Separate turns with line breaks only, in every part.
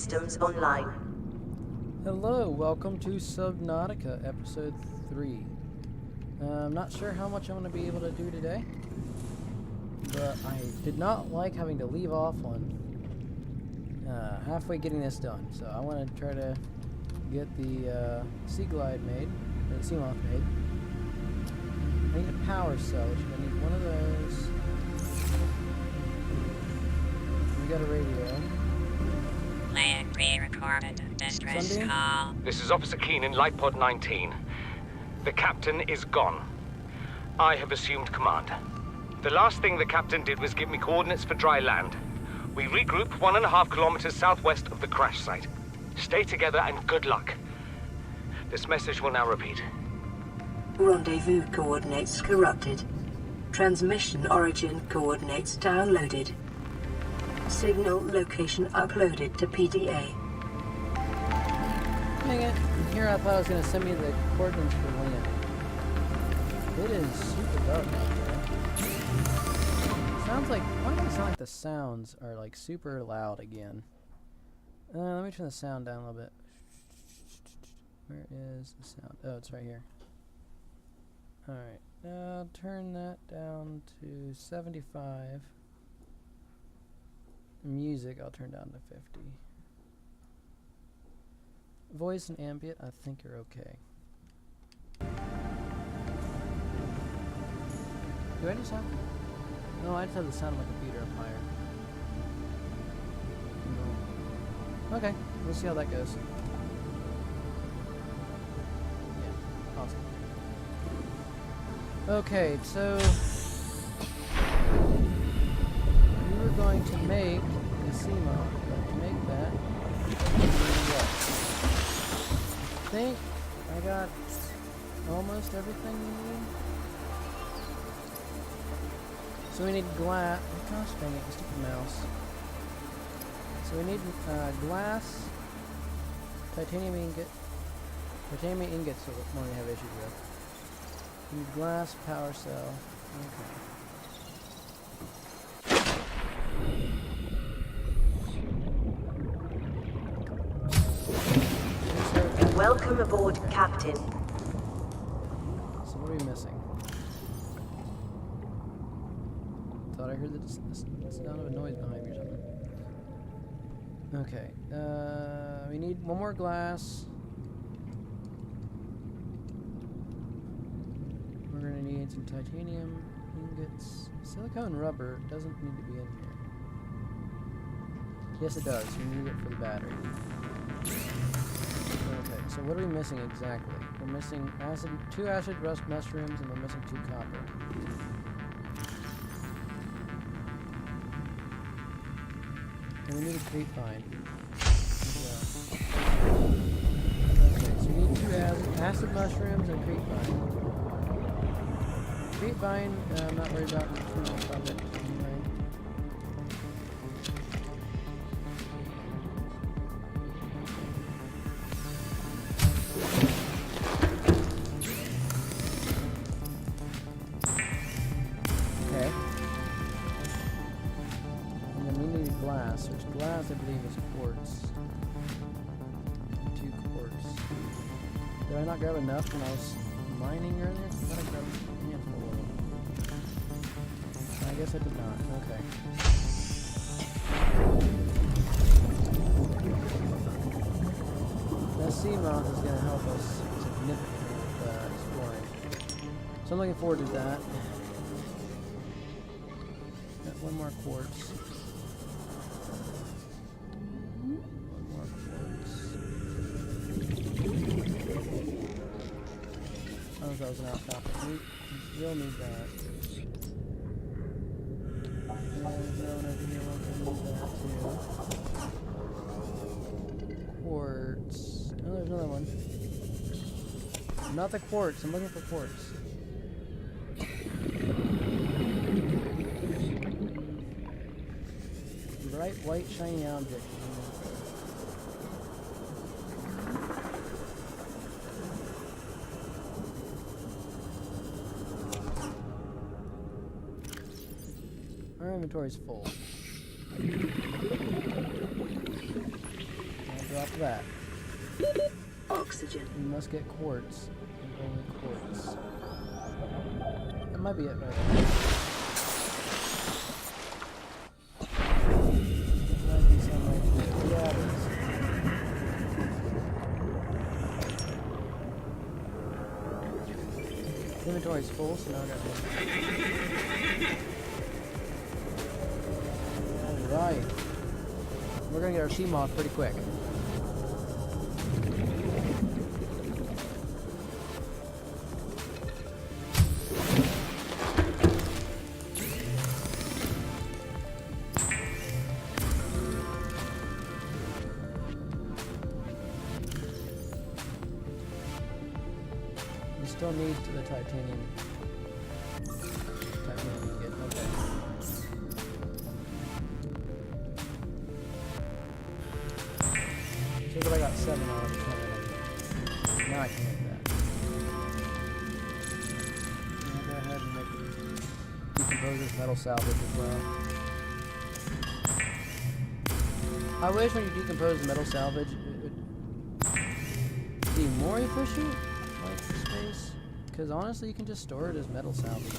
systems online.
Hello, welcome to Subnautica, episode 3. I'm not sure how much I'm going to be able to do today, but I did not like having to leave off on halfway getting this done. So I want to try to get the Sea Glide made, or the Sea Moth made. I need a power cell, which I need one of those. We got a radio.
Land pre-recorded distress
Sunday?
call.
This is Officer Keane in Light Pod 19. The captain is gone. I have assumed command. The last thing the captain did was give me coordinates for dry land. We regroup 1.5 kilometers southwest of the crash site. Stay together and good luck. This message will now repeat.
Rendezvous coordinates corrupted. Transmission origin coordinates downloaded. Signal location uploaded to PDA.
Dang it. Here I thought it was going to send me the coordinates for land. It is super dark out there. Sounds like, why does it sound like the sounds are like super loud again? Let me turn the sound down a little bit. Where is the sound? Oh, it's right here. Alright, turn that down to 75. Music, I'll turn down to 50. Voice and ambient, I think are okay. Do I just have... No, I just have the sound of my computer up higher. No. Okay, let's see how that goes. Yeah, awesome. Okay, so... we were going to make the Sea Moth, but to make that... I think I got almost everything we need. So we need glass. Gosh dang it, stupid mouse. So we need glass, titanium ingot. Titanium ingots are what we have issues with. We need glass, power cell. Okay.
Welcome aboard, Captain.
So what are we missing? Thought I heard the sound of a noise behind me or something. Okay, we need one more glass. We're gonna need some titanium ingots. Silicone rubber doesn't need to be in here. Yes, it does. We need it for the battery. Okay, so what are we missing exactly? We're missing two acid rust mushrooms, and we're missing 2 copper. And we need a creep vine. Okay, so we need 2 acid mushrooms and creep vine. Creep vine, I'm not worried about too much of it anyway. Okay. And then we need glass, which glass I believe is quartz. 2 quartz. Did I not grab enough when I was mining earlier? I thought I grabbed a handful of them. I guess I did not. Okay. That Sea Moth is going to help us significantly with exploring. So I'm looking forward to that. Got 1 more quartz. 1 more quartz. Oh, that was an alfalfa. We'll need that. And there's no one over here wants to need that too. Quartz. Oh, there's another one. Not the quartz. I'm looking for quartz. Bright white shiny object. Our inventory's full. Drop that.
Oxygen.
We must get quartz. And only quartz. That might be it right there. Might be some right there. Yeah, it is. Inventory's full, so now I got this. Alright. We're gonna get our sea moth pretty quick. Still need the titanium. Titanium ingot, okay. So that I got 7 out of 10. Now I can make that. I'll go ahead and make decompose this metal salvage as well. I wish when you decompose metal salvage it would be more efficient. Space, because honestly you can just store it as metal salvage. It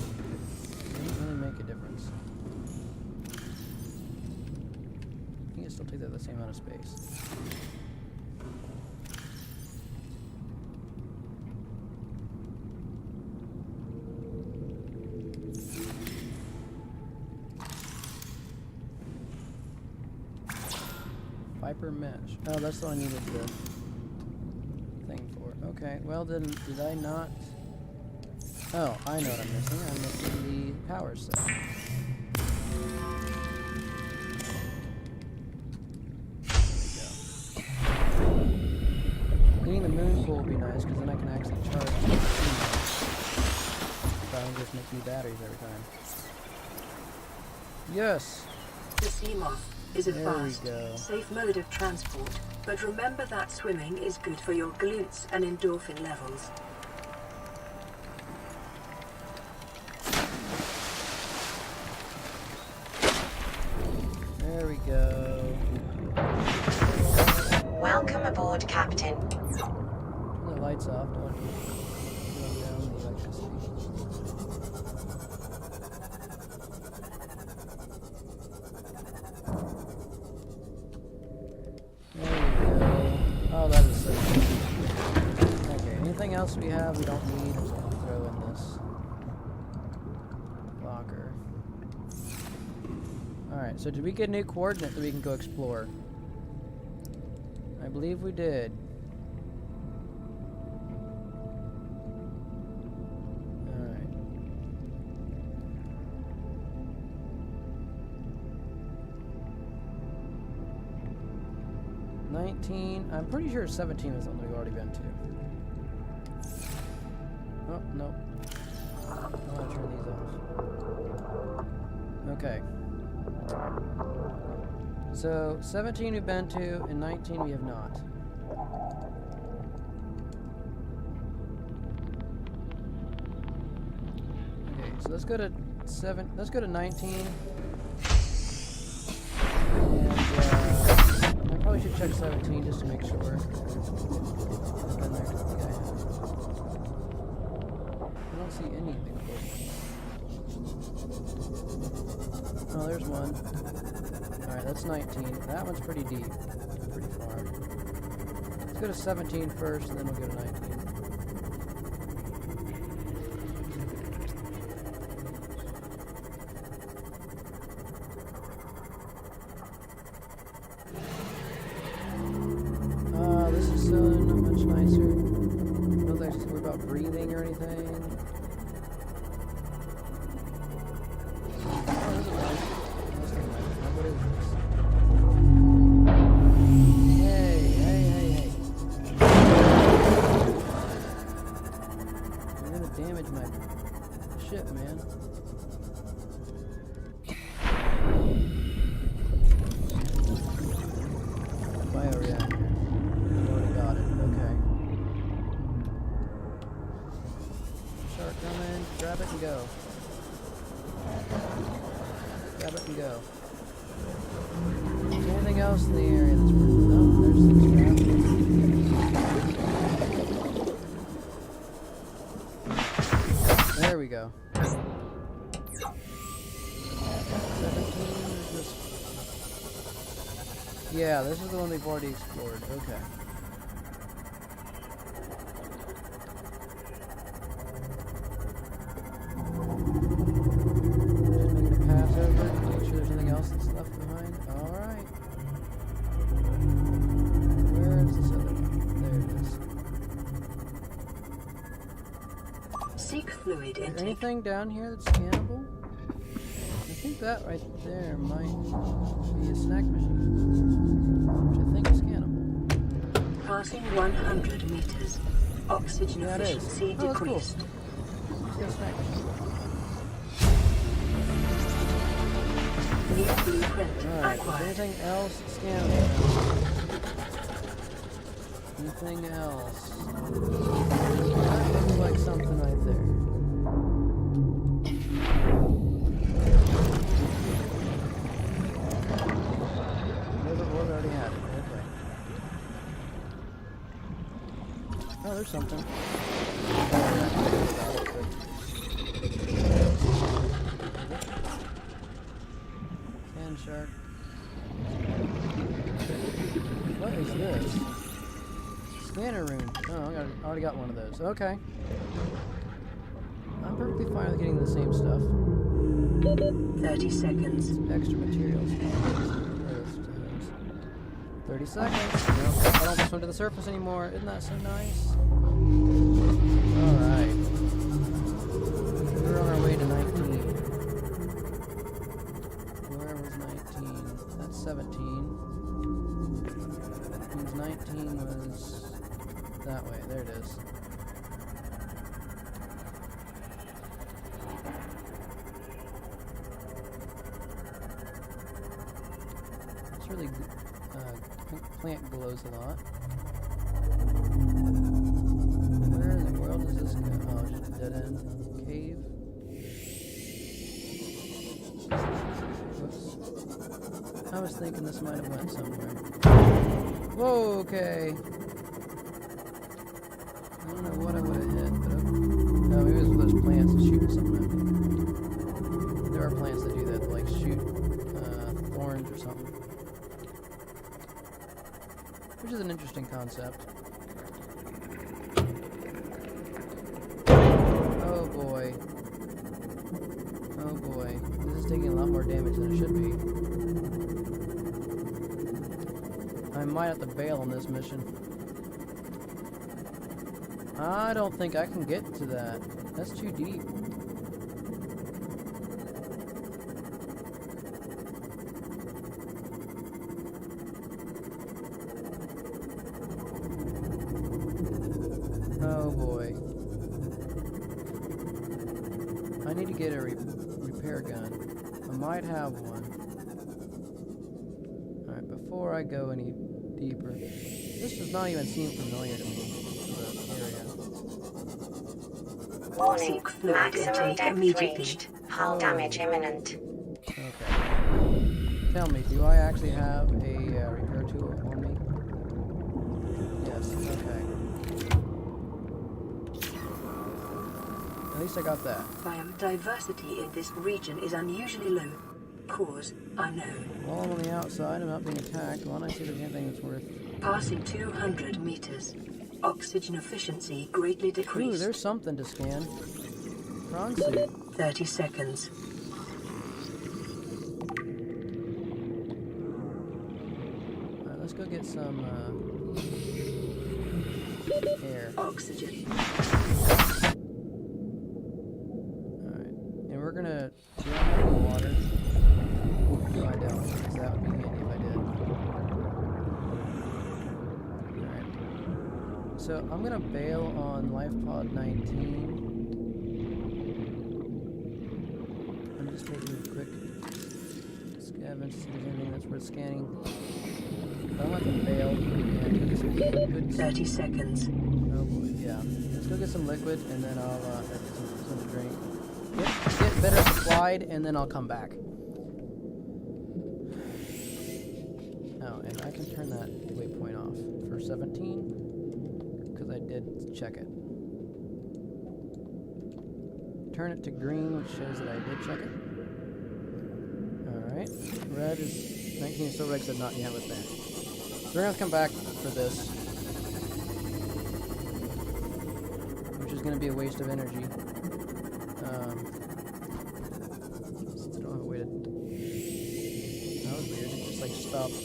doesn't really make a difference. I think it still takes up the same amount of space. Viper mesh. Oh, that's all I needed the thing for. Okay, well then, did I not... Oh, I know what I'm missing. I'm missing the power set. There we go. Getting the moon pool would be nice, because then I can actually charge the machine. If I don't just make new batteries every time. Yes!
The Seamoth is a
There we
fast,
go.
safe mode of transport, but remember that swimming is good for your glutes and endorphin levels.
There we go.
Welcome aboard, Captain.
Turn the lights off. Don't want to run down the electricity. There we go. Oh, that is so good. Okay, anything else we have we don't need, I'm just going to throw in this locker. Alright, so did we get a new coordinate that we can go explore? I believe we did. Alright. I'm pretty sure 17 is the one we've already been to. Oh, nope. I want to turn these off. Okay. So, 17 we've been to, and 19 we have not. Okay, so let's go to 19. And, I probably should check 17 just to make sure. Been there. Okay. I don't see anything. Oh, there's one. Alright, that's 19. That one's pretty deep. Pretty far. Let's go to 17 first, and then we'll go to 19. This is not much nicer. I don't have to worry about breathing or anything. Oh, there's a light. What is this? Hey. You're gonna damage my ship, man. Bioreactor. Already got it. Okay. Shark coming. Grab it and go. Grab it and go. Is there anything else in the area that's worth it? Oh, there's some scrap. this is the one we've already explored. Okay. Just making a pass over. Make sure there's anything else that's left behind. Alright. Where is this other one? There it is.
Seek fluid
Is there
intake.
anything down here that's scannable? I think that right there might be a snack machine, which I think is scannable.
Passing 100 meters. Oxygen
Yeah, it is.
efficiency
Oh, that's cool.
decreased.
It's got a snack machine.
New blueprint
Alright, is there
acquired.
anything else scannable? Anything else? That looks like something right there. Motherboard already had it. Okay. Oh, there's something. Sand shark. What is this? Scanner room. Oh, I already got one of those. Okay. I'm perfectly fine with getting the same stuff.
30 seconds.
Extra materials. 30 seconds. Nope, I don't want to swim to the surface anymore. Isn't that so nice? Alright. We're on our way to 19. Where was 19? That's 17. That means 19 was that way. There it is. It's really plant glows a lot. Where in the world does this go? Oh, just a dead end cave. Whoops. I was thinking this might have went somewhere. Whoa, okay. I don't know what I would have hit, but no, maybe it was those plants that shoot something at me. There are plants that do that, like shoot thorns or something. Which is an interesting concept. Oh boy. Oh boy. This is taking a lot more damage than it should be. I might have to bail on this mission. I don't think I can get to that. That's too deep. Oh boy. I need to get a repair gun. I might have one. Alright, before I go any deeper. This does not even seem familiar to me, the area.
Warning,
Seek fluid
maximum
intake
depth
immediately.
reached. Hull damage imminent.
Okay. Tell me, do I actually have a repair tool on me? Yes, okay. At least I got that.
Biodiversity in this region is unusually low. Cause unknown.
While I'm on the outside, I'm not being attacked. Why don't I see if there's anything that's worth...
Passing 200 meters. Oxygen efficiency greatly
Ooh,
decreased.
there's something to scan. Prawn suit.
30 seconds.
Alright, let's go get some, air.
Oxygen.
Alright. And we're gonna... Do I have any water? No, I don't, because that would be handy if I did. Alright. So, I'm gonna bail on life pod 19. I'm just taking a quick scavenge to see if there's anything that's worth scanning. But I'm gonna bail and get some liquid.
30 seconds.
Oh boy, yeah. Let's go get some liquid and then I'll get some to drink. Get better supplied and then I'll come back. Oh, and I can turn that waypoint off for 17 because I did check it. Turn it to green, which shows that I did check it. Alright. Red is 19 is still red, so not yet with that. We're gonna come back for this, which is gonna be a waste of energy. Since I don't have a way to. That was weird. It just like stopped the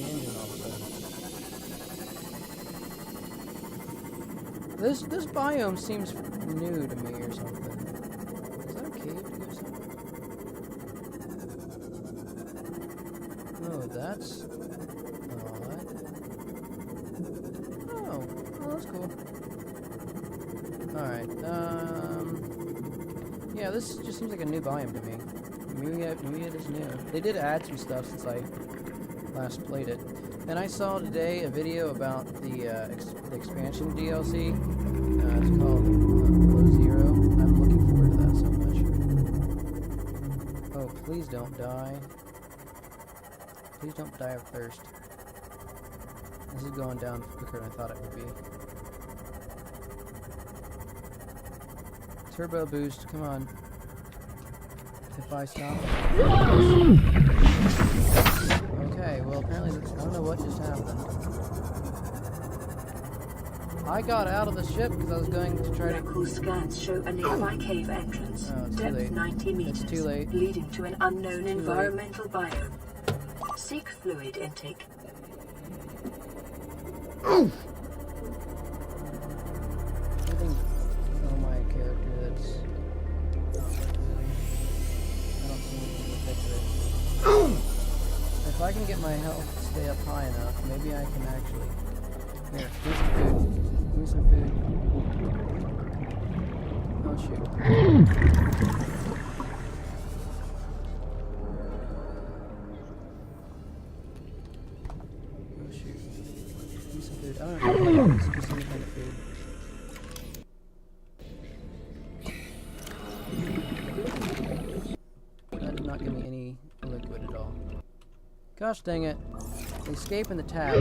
engine all of a sudden. This biome seems new to me or something. Is that a cave to go somewhere? Oh, that's odd. Oh, that's cool. Alright, yeah, this just seems like a new biome to me. Maybe it is new. They did add some stuff since I last played it. And I saw today a video about the expansion DLC. It's called Below Zero. I'm looking forward to that so much. Oh, please don't die. Please don't die of thirst. This is going down quicker than I thought it would be. Turbo boost, come on. If I stop. Okay, well apparently, I don't know what just happened. I got out of the ship because I was going to try to...
Local scans show a nearby cave entrance.
Oh, it's too
Depth
late.
90 meters.
It's too late.
Leading to an unknown
Too
environmental biome. Seek fluid intake.
Anything on my character that's not worth doing. I don't see anything to fix it. If I can get my health to stay up high enough, maybe I can actually... Here, give me some food. Oh shoot. Oh shoot. Give me some food. I don't know if I can some kind of food. That did not give me any liquid at all. Gosh dang it. Escape in the tabs.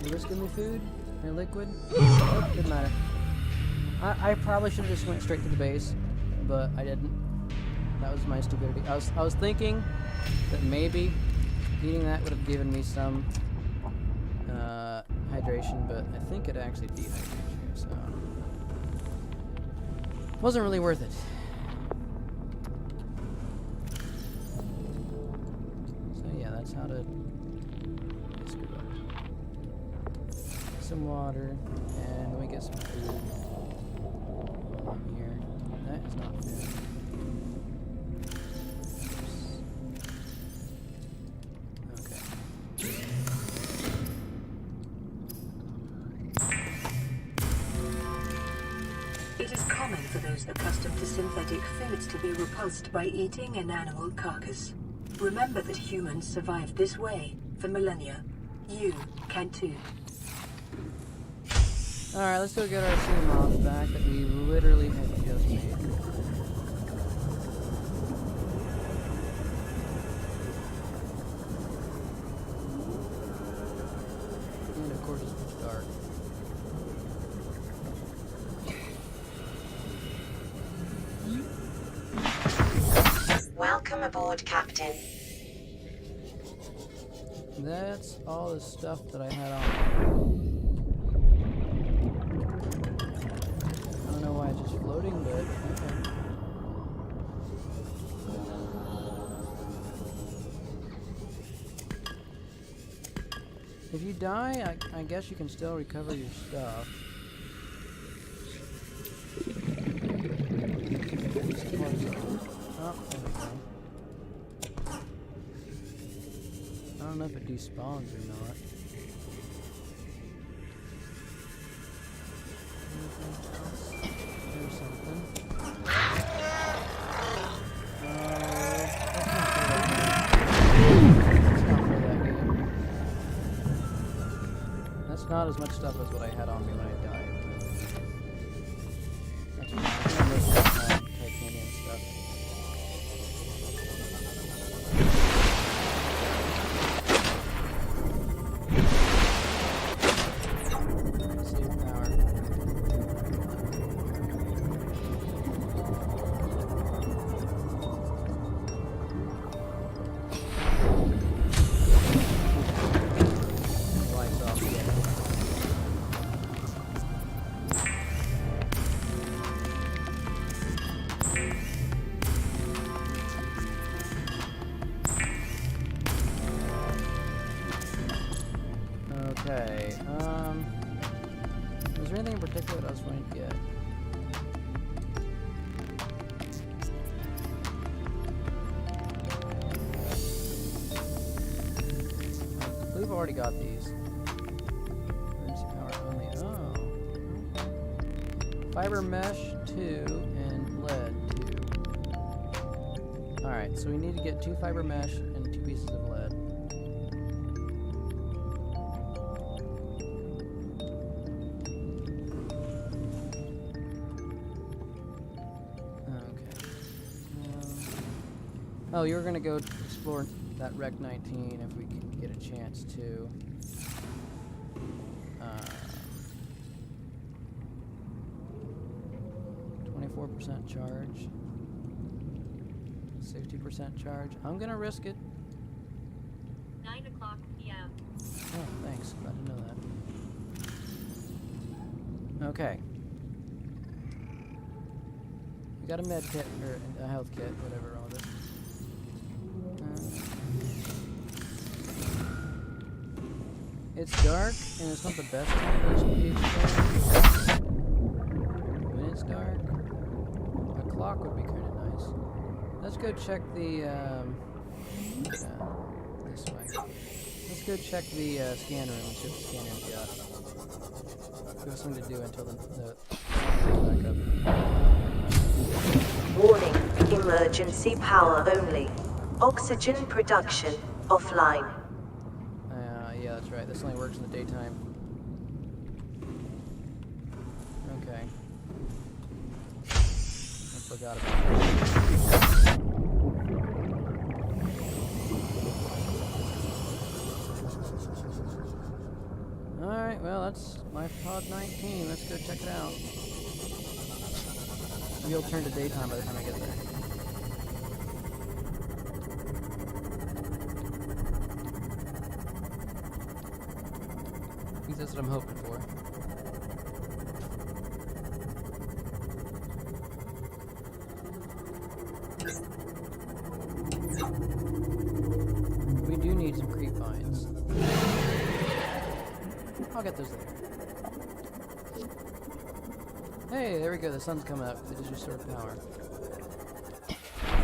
Will this give me food? Or liquid? Oh, didn't matter. I probably should have just went straight to the base, but I didn't. That was my stupidity. I was thinking that maybe eating that would have given me some hydration, but I think it actually dehydrates you, so wasn't really worth it. So yeah, that's how to screw up. Some water, and let me get some food while I'm here. That is not food.
It is common for those accustomed to synthetic foods to be repulsed by eating an animal carcass. Remember that humans survived this way for millennia. You can too.
Alright, let's go get our Subnautica back that we literally had just made. And of course it's pitch dark.
Welcome aboard, Captain.
That's all the stuff that I had on. I don't know why it's just floating, but okay. If you die, I guess you can still recover your stuff. Oh, there we go. I don't know if it despawns or not. Anything else? There's something. That's not as much stuff as what I had on me when I died. That's fine. I'm gonna miss titanium stuff. Save power. there anything in particular that I was wanting to get? I believe I've already got these. Emergency power only. Oh. Okay. Fiber mesh 2 and lead 2. Alright, so we need to get 2 fiber mesh and 2 pieces of lead. Oh, you were gonna go explore that Rec 19 if we can get a chance to. 24% charge, 60% charge. I'm gonna risk it.
9 o'clock p.m.
Oh, thanks. Glad to know that. Okay. We got a med kit or a health kit, whatever all this. It's dark, and it's not the best time to be exploring. When it's dark, a clock would be kind of nice. Let's go check the, this way. Let's go check the scan room and see what the scan room's got. Give us something to do until the back up.
Warning, emergency power only. Oxygen production offline.
Yeah, that's right. This only works in the daytime. Okay. I forgot about that. Alright, well, that's Life Pod 19. Let's go check it out. Maybe it'll turn to daytime by the time I get there. I think that's what I'm hoping for. We do need some creep vines. I'll get those later. Hey, there we go. The sun's coming up. It just restored power.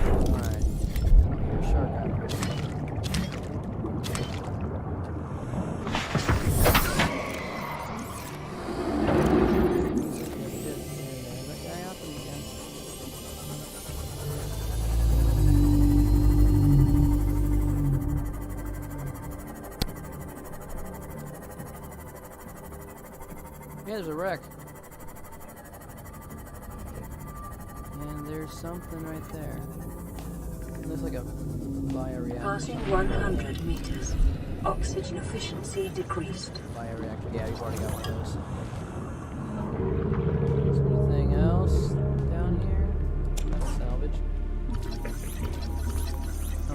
Alright. I don't hear a shark out here. Yeah, there's a wreck. And there's something right there. It looks like a bioreactor.
Passing 100 meters. Oxygen efficiency decreased.
Bioreactor. Yeah, we've already got one of those. Is there anything else down here? That's salvage. I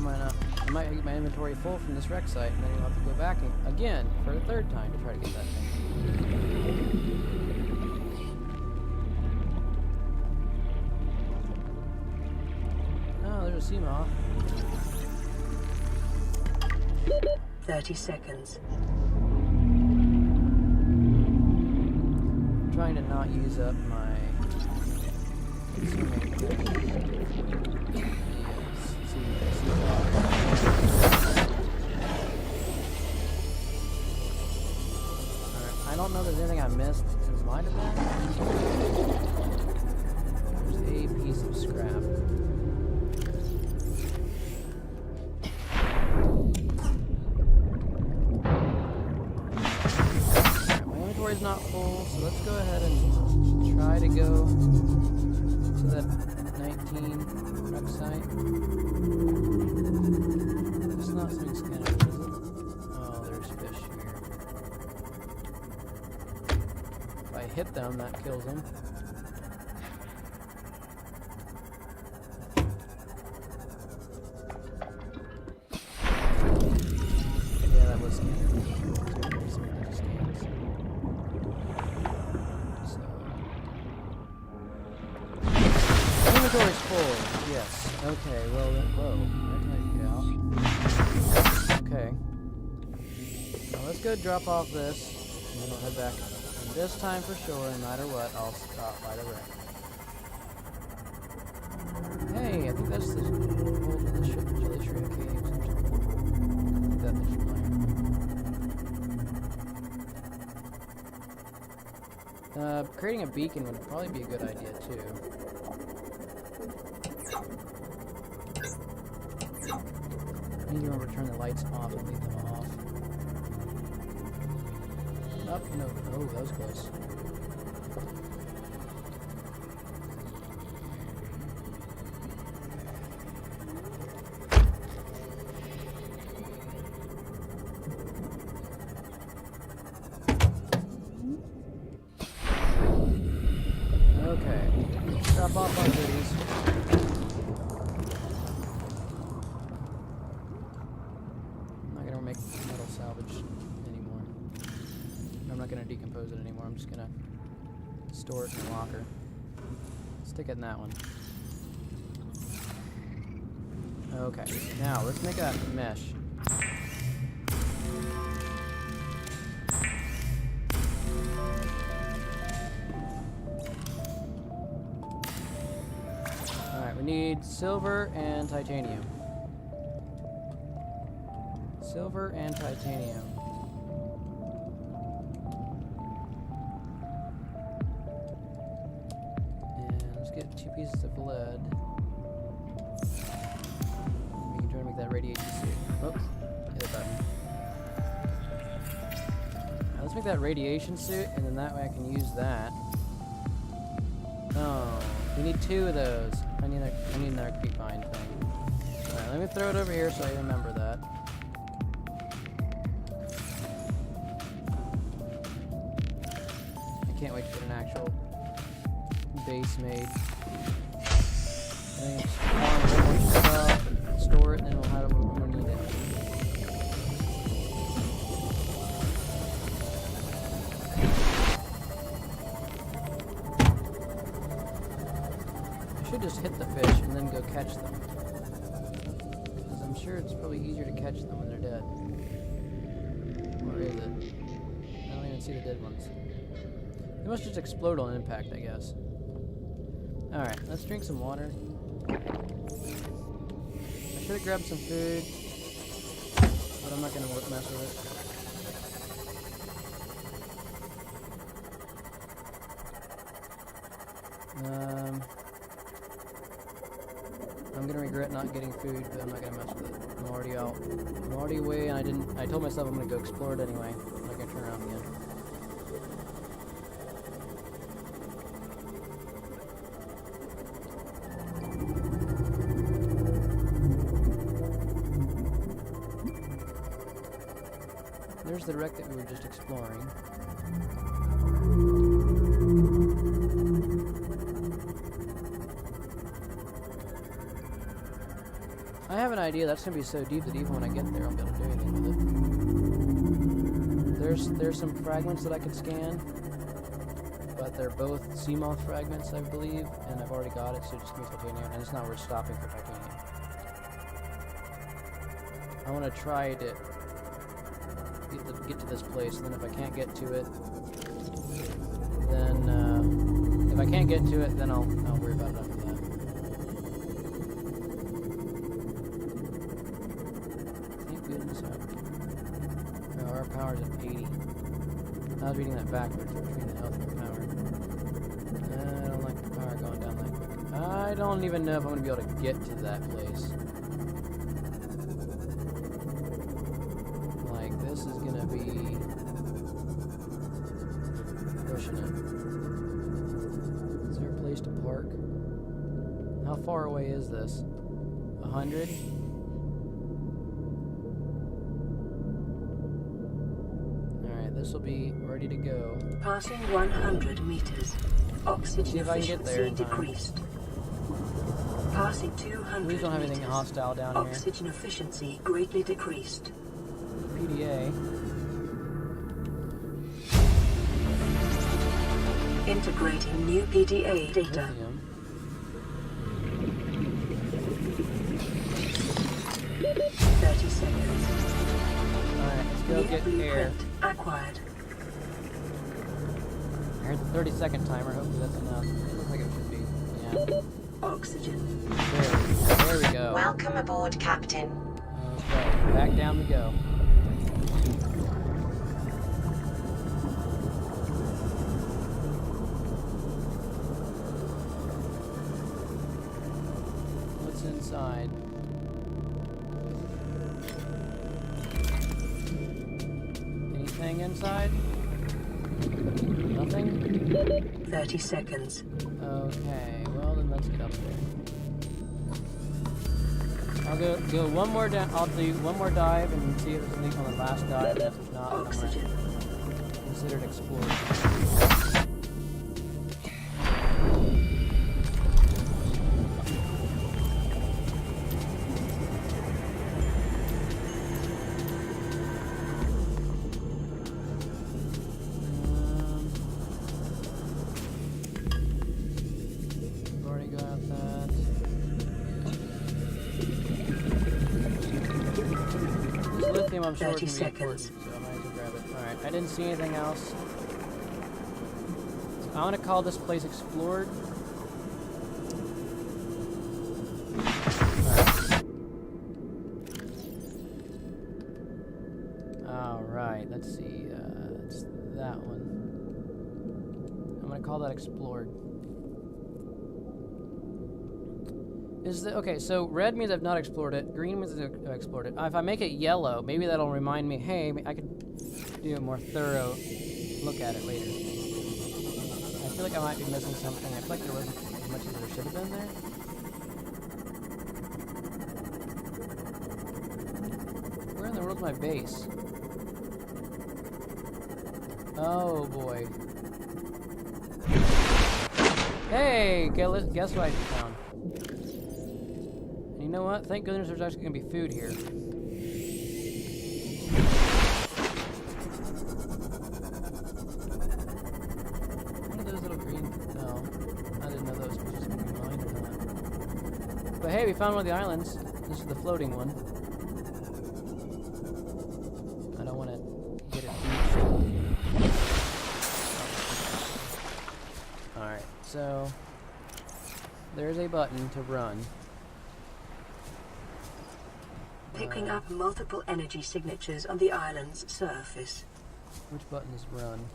might get my inventory full from this wreck site, and then you'll have to go back again for a third time to try to get that thing. Oh, there's a sea moth.
30 seconds.
I'm trying to not use up my swimming thing. I don't know if there's anything I missed. There might have been. There's a piece of scrap. Alright, my inventory's not full, so let's go ahead and try to go to that 19 wreck site. It's not something scanned, is it? Oh, there's fish here. If I hit them, that kills them. Yeah, that was scanned. So. Inventory's full. Yes. Okay, well then. Whoa. Okay. Now let's go drop off this, and then we'll head back And this time for sure, no matter what, I'll stop by the wreck. Hey, I think that's the old of the ship, Jelly Shrimp Caves or something. I think that looks familiar. Creating a beacon would probably be a good idea too. I need to remember to turn the lights off and leave them off. Oh, no. Oh, that was close. Okay. Drop off our goodies. Metal salvage anymore. I'm not going to decompose it anymore. I'm just going to store it in a locker. Stick it in that one. Okay, now let's make a mesh. Alright, we need silver and titanium. Silver and titanium. And let's get 2 pieces of lead. We can try to make that radiation suit. Oops, hit a button. Now let's make that radiation suit, and then that way I can use that. Oh, we need 2 of those. I need another creepvine thing. Alright, let me throw it over here so I remember that. Can't wait to get an actual base made. And farm a whole bunch of stuff, store it, and then we'll have it when we need it. I should just hit the fish and then go catch them. Because I'm sure it's probably easier to catch them when they're dead. Or is it? I don't even see the dead ones. They must just explode on impact, I guess. Alright, let's drink some water. I should have grabbed some food, but I'm not going to mess with it. I'm going to regret not getting food, but I'm not going to mess with it. I'm already out. I'm already away, and I told myself I'm going to go explore it anyway. I'm not going to turn around again. There's the wreck that we were just exploring. I have an idea that's going to be so deep that even when I get there, I won't be able to do anything with it. There's some fragments that I could scan, but they're both sea moth fragments, I believe, and I've already got it, so just give me titanium, and it's not worth stopping for titanium. I want to try to get to this place, and then if I can't get to it, then I'll worry about it after that. Thank goodness our power's at 80. I was reading that backwards between the health and the power. I don't like the power going down that quick. I don't even know if I'm going to be able to get to that place. This is gonna be pushing it. Is there a place to park? How far away is this? 100? Alright, this will be ready to go.
Passing 100 meters. Oxygen
See if I can get there in
efficiency
time.
decreased. Passing 200
Please don't have anything
meters.
hostile down here.
Oxygen efficiency greatly decreased.
PDA.
Integrating new PDA data.
Lithium.
30 seconds.
Alright, let's go
New
get air.
blueprint acquired.
I heard the 30-second timer. Hopefully that's enough. It looks like it should be. Yeah.
Oxygen.
There we go.
Welcome aboard, Captain.
Okay, back down we go. What's inside? Anything inside? Nothing?
30 seconds.
Okay, well then let's get up there. I'll go one more down. I'll do one more dive and see if there's anything on the last dive. And if there's not, then I'm
Oxygen.
gonna consider it explored. I've already got that. This lithium I'm sure is
30
gonna be important,
seconds.
so I might as well grab it. Alright, I didn't see anything else. So I want to call this place explored. Alright, let's see. It's that one. I'm going to call that explored. Okay, so red means I've not explored it, green means I've explored it. If I make it yellow, maybe that'll remind me, hey, I could do a more thorough look at it later. I feel like I might be missing something. I feel like there wasn't as much as there should have been there. Where in the world's my base? Oh boy. Hey, guess what I found? You know what? Thank goodness there's actually going to be food here. What are those little green... No. I didn't know those were just going to be mine or not. But hey, we found one of the islands. This is the floating one. I don't want to get it beached. Alright, so... there's a button to run.
Picking up multiple energy signatures on the island's surface.
Which button is run?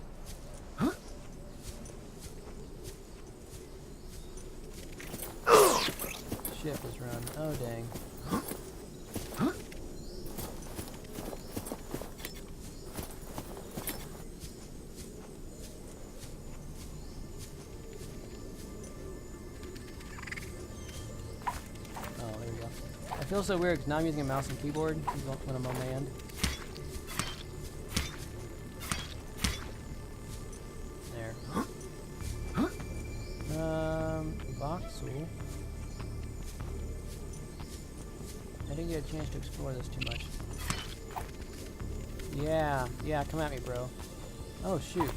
Shift is run. Oh dang. Oh, there we go. I feel so weird because now I'm using a mouse and keyboard when I'm unmanned. There. Voxel. I didn't get a chance to explore this too much. Yeah, come at me, bro. Oh, shoot.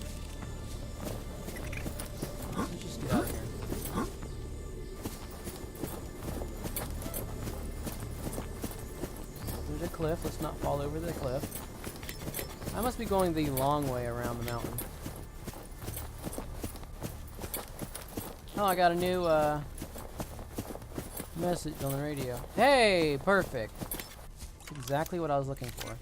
Let's just get out of here. There's a cliff. Let's not fall over the cliff. I must be going the long way around the mountain. Oh, I got a new message on the radio. Hey, perfect. That's exactly what I was looking for.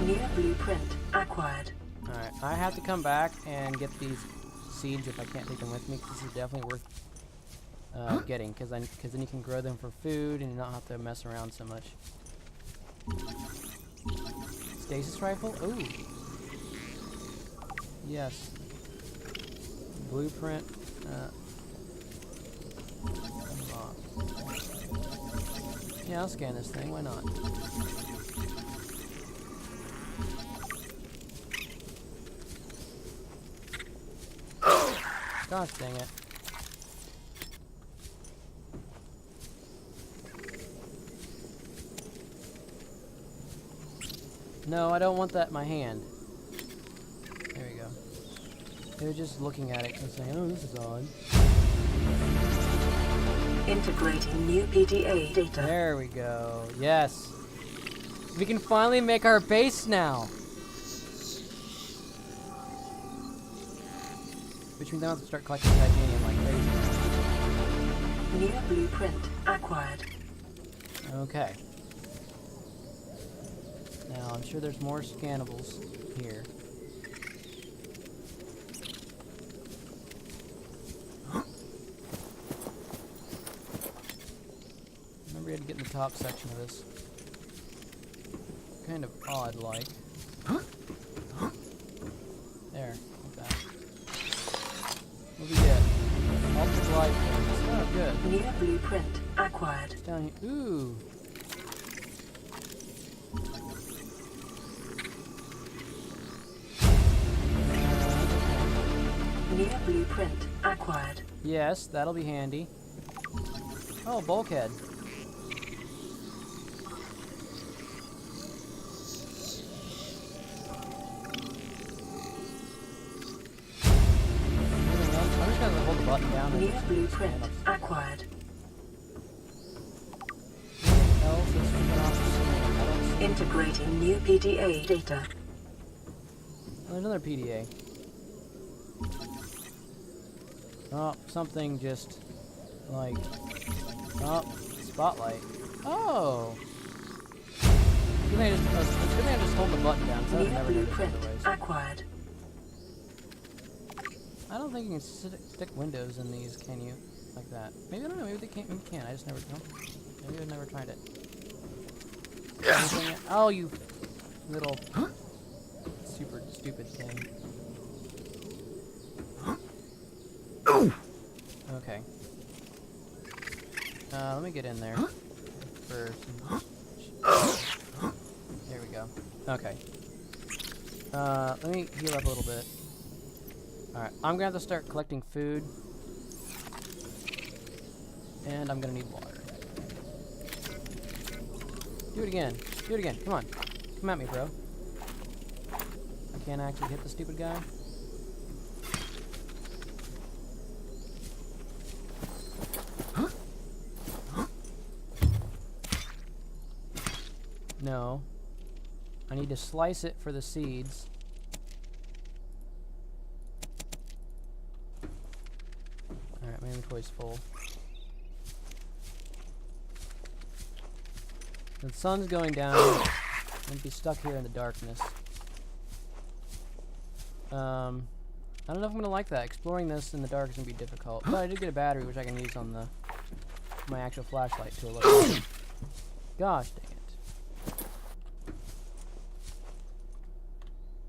New blueprint acquired.
Alright, I have to come back and get these seeds if I can't take them with me, because this is definitely worth getting, because then you can grow them for food and you don't have to mess around so much. Stasis rifle? Ooh. Yes. Blueprint. Unlock. Yeah, I'll scan this thing. Why not? Gosh dang it. No, I don't want that in my hand. There we go. They were just looking at it and saying, oh, this is odd.
Integrating new PDA data.
There we go. Yes. We can finally make our base now. Which means I don't have to start collecting titanium like crazy.
New blueprint acquired.
Okay. Now, I'm sure there's more scannables here. Remember, we had to get in the top section of this. Kind of odd, like. There, like that. What do we get? Ultra glide points. Oh, good.
New blueprint acquired.
Down here. Ooh.
New blueprint acquired.
Yes, that'll be handy. Oh, bulkhead. I'm just gonna hold the button down.
New
and
blueprint acquired.
Anything else that's coming off the screen? I don't see.
Integrating new PDA data.
Oh, there's another PDA. Oh, something just like. Oh, spotlight. Oh! Good thing I just hold the button down, so I've
New
never noticed
blueprint
otherwise.
acquired.
I don't think you can stick windows in these, can you? Like that. Maybe, I don't know, maybe they can't. Maybe you can. I just never know. Maybe I've never tried it. Anything- Oh, you little super stupid thing. Okay. Let me get in there for some. There we go. Okay. Let me heal up a little bit. Alright, I'm gonna have to start collecting food. And I'm gonna need water. Do it again. Do it again. Come on. Come at me, bro. I can't actually hit the stupid guy. No. I need to slice it for the seeds. Alright, my inventory's full. The sun's going down. I'm gonna be stuck here in the darkness. I don't know if I'm gonna like that. Exploring this in the dark is gonna be difficult. But I did get a battery, which I can use on the my actual flashlight to illuminate. Gosh dang it.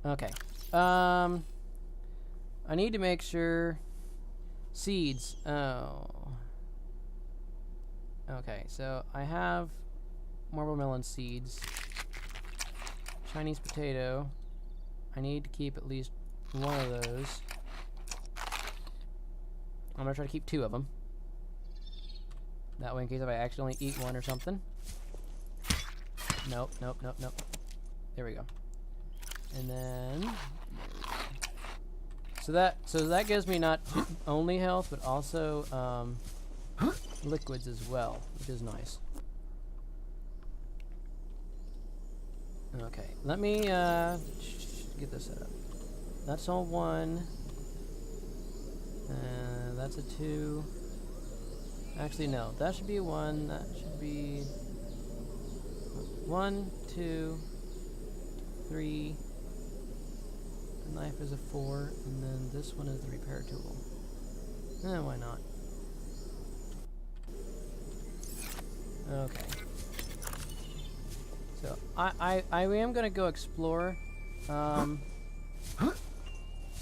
Okay. I need to make sure seeds. Oh. Okay, so I have marble melon seeds. Chinese potato. I need to keep at least one of those. I'm gonna try to keep 2 of them. That way, in case if I accidentally eat one or something. Nope, nope, nope, nope. There we go. And then, so that gives me not only health, but also liquids as well, which is nice. Okay, let me get this set up. That's all 1. That's a 2. Actually, no, that should be a 1. That should be 1, 2, 3. The knife is a 4, and then this one is the repair tool. Why not? Okay. So I am gonna go explore.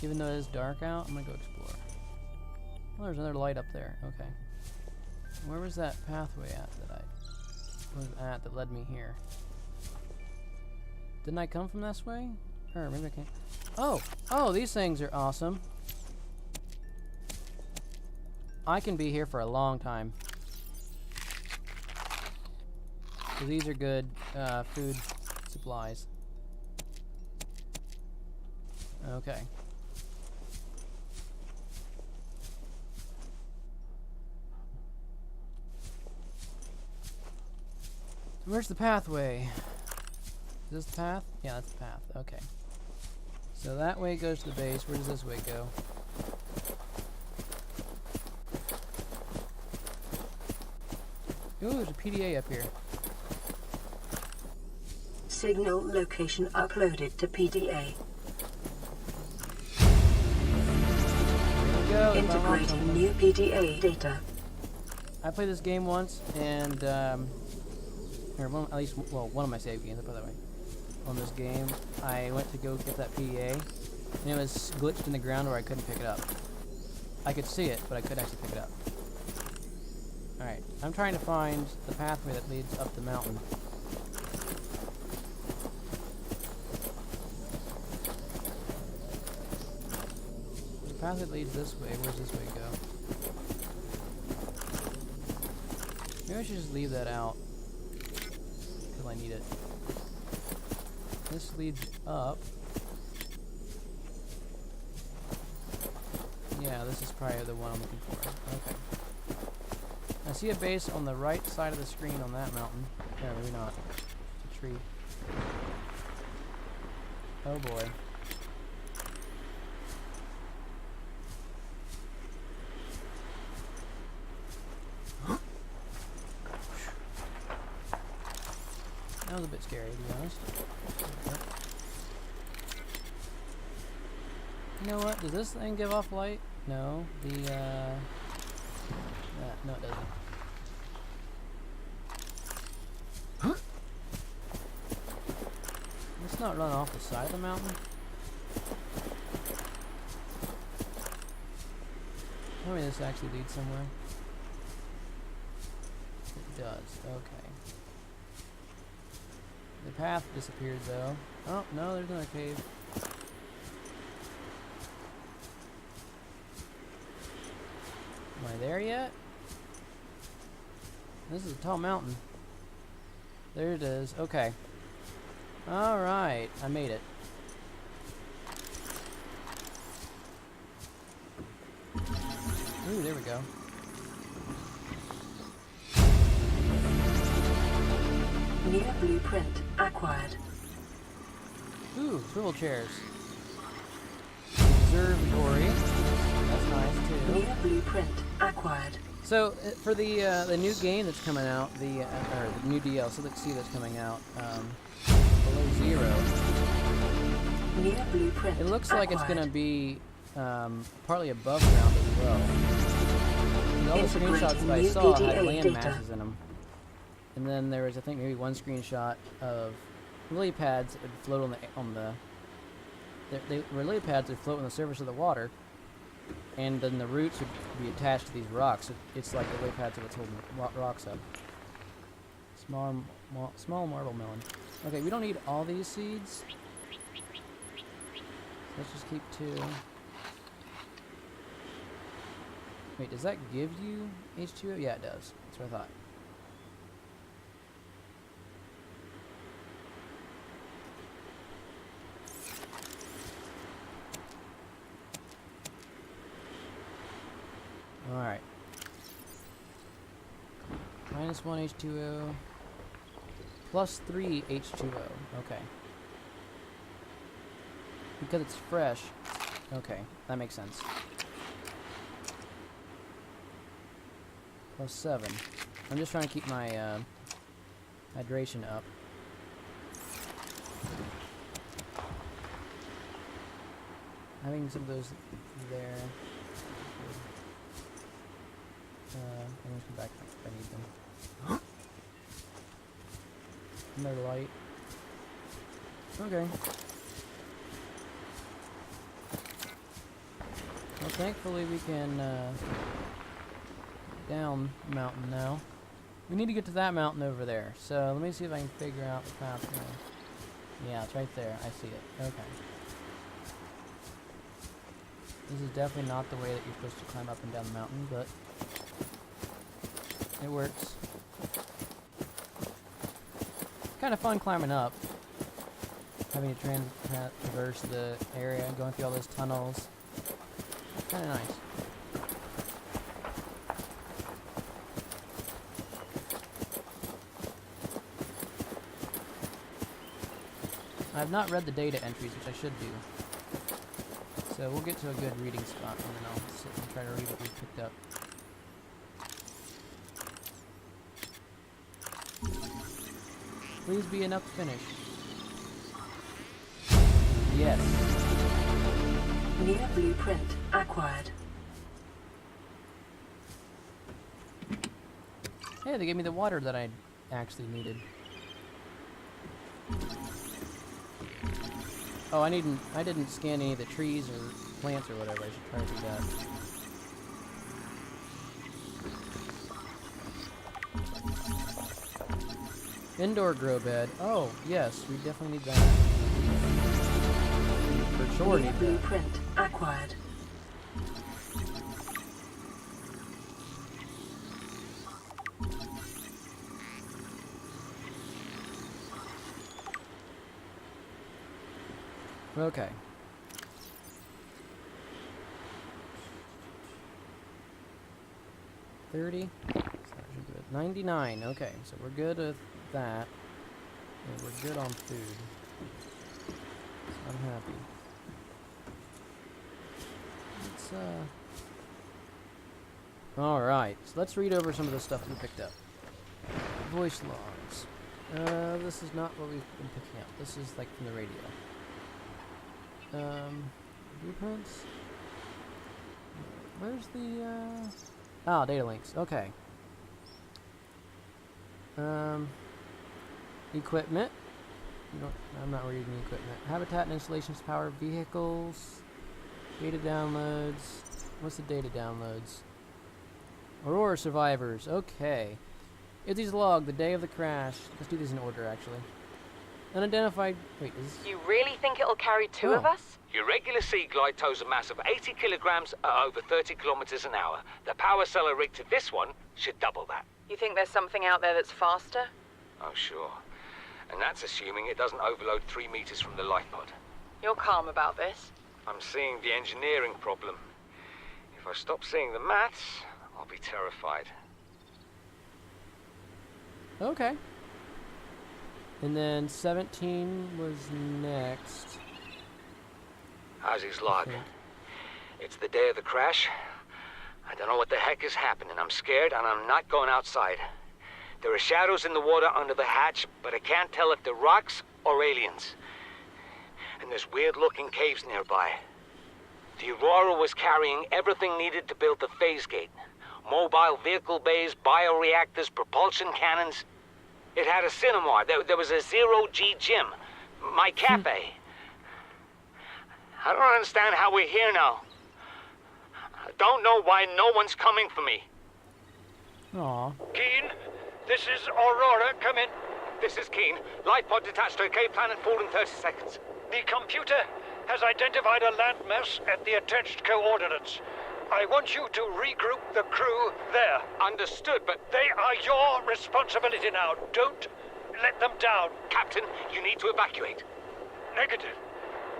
Even though it is dark out, I'm gonna go explore. Oh, there's another light up there. Okay. Where was that pathway at that led me here? Didn't I come from this way? Or maybe I can't. Oh, these things are awesome. I can be here for a long time. So these are good food supplies. Okay. Where's the pathway? Is this the path? Yeah, that's the path. Okay. So that way goes to the base. Where does this way go? Ooh, there's a PDA up here.
Signal location uploaded to PDA.
There we go.
Integrating new PDA data.
I played this game once, and or one, at least, well, one of my save games. I put it that way. On this game, I went to go get that PDA, and it was glitched in the ground where I couldn't pick it up. I could see it, but I couldn't actually pick it up. All right, I'm trying to find the pathway that leads up the mountain. The path that leads this way. Where's this way go? Maybe I should just leave that out until I need it. This leads up. Yeah, this is probably the one I'm looking for. Okay. I see a base on the right side of the screen on that mountain. Yeah, maybe not. It's a tree. Oh boy. That was a bit scary, to be honest. You know what? Does this thing give off light? No. The, no, it doesn't. Let's not run off the side of the mountain. Tell me this actually leads somewhere. It does. Okay. The path disappeared though. Oh, no, there's another cave. Am I there yet? This is a tall mountain. There it is. Okay. Alright, I made it. Ooh, there we go.
New blueprint acquired.
Ooh, swivel chairs. Observatory. That's nice too.
New blueprint acquired.
So for the new game that's coming out, or the new DLC that's coming out, Below Zero.
New blueprint.
It looks like it's gonna be partly above ground as well. And all the screenshots that I saw had land masses in them. And then there was, I think, maybe one screenshot of lily pads that would float on the they were lily pads that float on the surface of the water, and then the roots would be attached to these rocks. It's like the lily pads that's holding rocks up. Small marble melon. Okay, we don't need all these seeds. Let's just keep 2. Wait, does that give you H2O? Yeah, it does. That's what I thought. Alright. -1 H2O. +3 H2O. Okay. Because it's fresh. Okay, that makes sense. +7. I'm just trying to keep my hydration up. Having some of those there. I'm just come back if I need them. Another light. Okay. Well, thankfully we can down mountain now. We need to get to that mountain over there. So let me see if I can figure out the pathway. Yeah, it's right there. I see it. Okay. This is definitely not the way that you're supposed to climb up and down the mountain, but it works. Kind of fun climbing up. Having to traverse the area, going through all those tunnels. Kind of nice. I've not read the data entries, which I should do. So we'll get to a good reading spot, and then I'll sit and try to read what we picked up. Please be enough to finish. Yes.
New blueprint acquired.
Hey, they gave me the water that I actually needed. Oh, I didn't scan any of the trees or plants or whatever. I should try to do that. Indoor grow bed. Oh, yes, we definitely need that. For sure need that.
Blueprint acquired.
Okay. $30. 99. Okay, so we're good with that. And we're good on food. So I'm happy. Let's Alright, so let's read over some of the stuff we picked up. Voice logs. This is not what we've been picking up. This is like from the radio. Blueprints? Where's the, data links. Okay. Equipment. I'm not reading the equipment. Habitat and installations, power vehicles. Data downloads. What's the data downloads? Aurora survivors. Okay. Izzy's log, the day of the crash. Let's do these in order, actually. Unidentified. Wait, is this?
You really think it'll carry two of us?
Your regular sea glide tows a mass of 80 kilograms at over 30 kilometers an hour. The power cellar rig to this one should double that.
You think there's something out there that's faster?
Oh, sure. And that's assuming it doesn't overload 3 meters from the life pod.
You're calm about this?
I'm seeing the engineering problem. If I stop seeing the maths, I'll be terrified.
Okay. And then 17 was next.
How's his log?
Okay.
It's the day of the crash. I don't know what the heck is happening. I'm scared and I'm not going outside. There are shadows in the water under the hatch, but I can't tell if they're rocks or aliens. And there's weird-looking caves nearby. The Aurora was carrying everything needed to build the phase gate. Mobile vehicle bays, bioreactors, propulsion cannons. It had a cinema. There was a zero-G gym. My cafe. I don't understand how we're here now. I don't know why no one's coming for me.
Aw.
Keen, this is Aurora. Come in.
This is Keen. Life pod detached to a cave planet fall in 30 seconds.
The computer has identified a landmass at the attached coordinates. I want you to regroup the crew there.
Understood, but
They are your responsibility now. Don't let them down.
Captain, you need to evacuate.
Negative.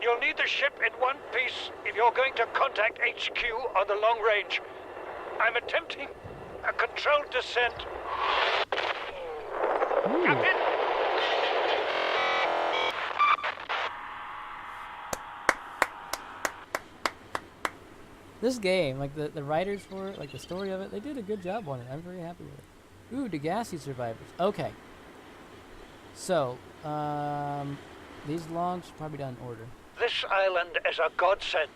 You'll need the ship in one piece if you're going to contact HQ on the long range. I'm attempting a controlled descent. Captain?
This game, like the writers for it, like the story of it, they did a good job on it. I'm very happy with it. Ooh, Degassi survivors. Okay. So, these logs should probably be done in order.
This island is a godsend.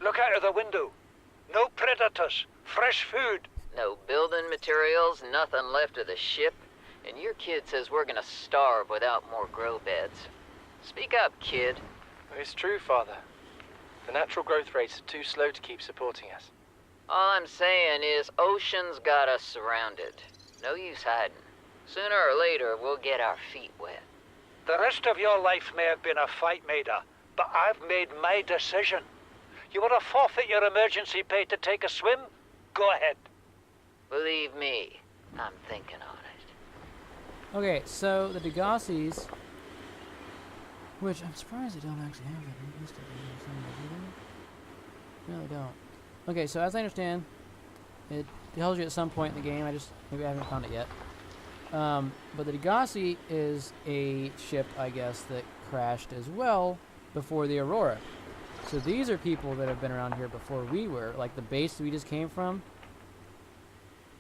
Look out of the window. No predators. Fresh food.
No building materials, nothing left of the ship, and your kid says we're gonna starve without more grow beds. Speak up, kid.
It's true, Father. The natural growth rates are too slow to keep supporting us.
All I'm saying is Ocean's got us surrounded. No use hiding. Sooner or later, we'll get our feet wet.
The rest of your life may have been a fight, Maida, but I've made my decision. You want to forfeit your emergency pay to take a swim? Go ahead.
Believe me, I'm thinking on it.
Okay, so the Degassis, which I'm surprised they don't actually have that listed here somewhere, do they? No, they don't. Okay, so as I understand, it tells you at some point in the game. Maybe I haven't found it yet. But the Degassi is a ship, I guess, that crashed as well before the Aurora. So these are people that have been around here before we were. Like the base we just came from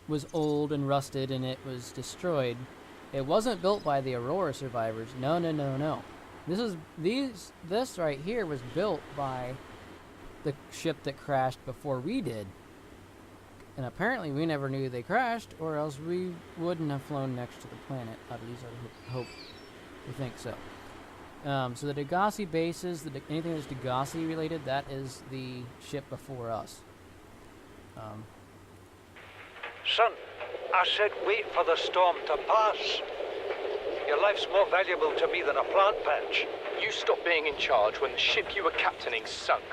was old and rusted and it was destroyed. It wasn't built by the Aurora survivors. No, no, no, no. This right here was built by the ship that crashed before we did. And apparently we never knew they crashed, or else we wouldn't have flown next to the planet. At least I hope we think so. So the Degassi bases, anything that's Degassi related, that is the ship before us.
Son, I said wait for the storm to pass. Your life's more valuable to me than a plant patch.
You stopped being in charge when the ship you were captaining sunk.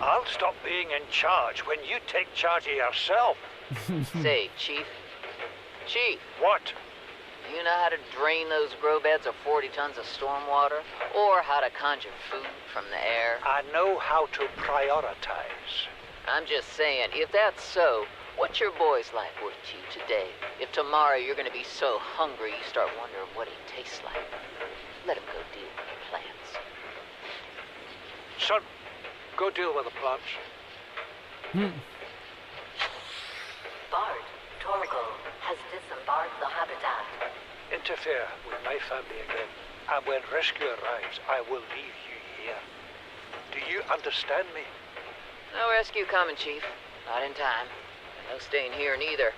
I'll stop being in charge when you take charge of yourself.
Say, Chief. Chief,
What?
do you know how to drain those grow beds of 40 tons of stormwater? Or how to conjure food from the air?
I know how to prioritize.
I'm just saying, if that's so, what's your boy's life worth to you today? If tomorrow you're gonna be so hungry you start wondering what he tastes like, let him go deal with the plants.
Son, go deal with the plants.
Bard, Torgal has disembarked the habitat.
Interfere with my family again, and when rescue arrives, I will leave you here. Do you understand me?
No rescue coming, Chief. Not in time. No staying here neither.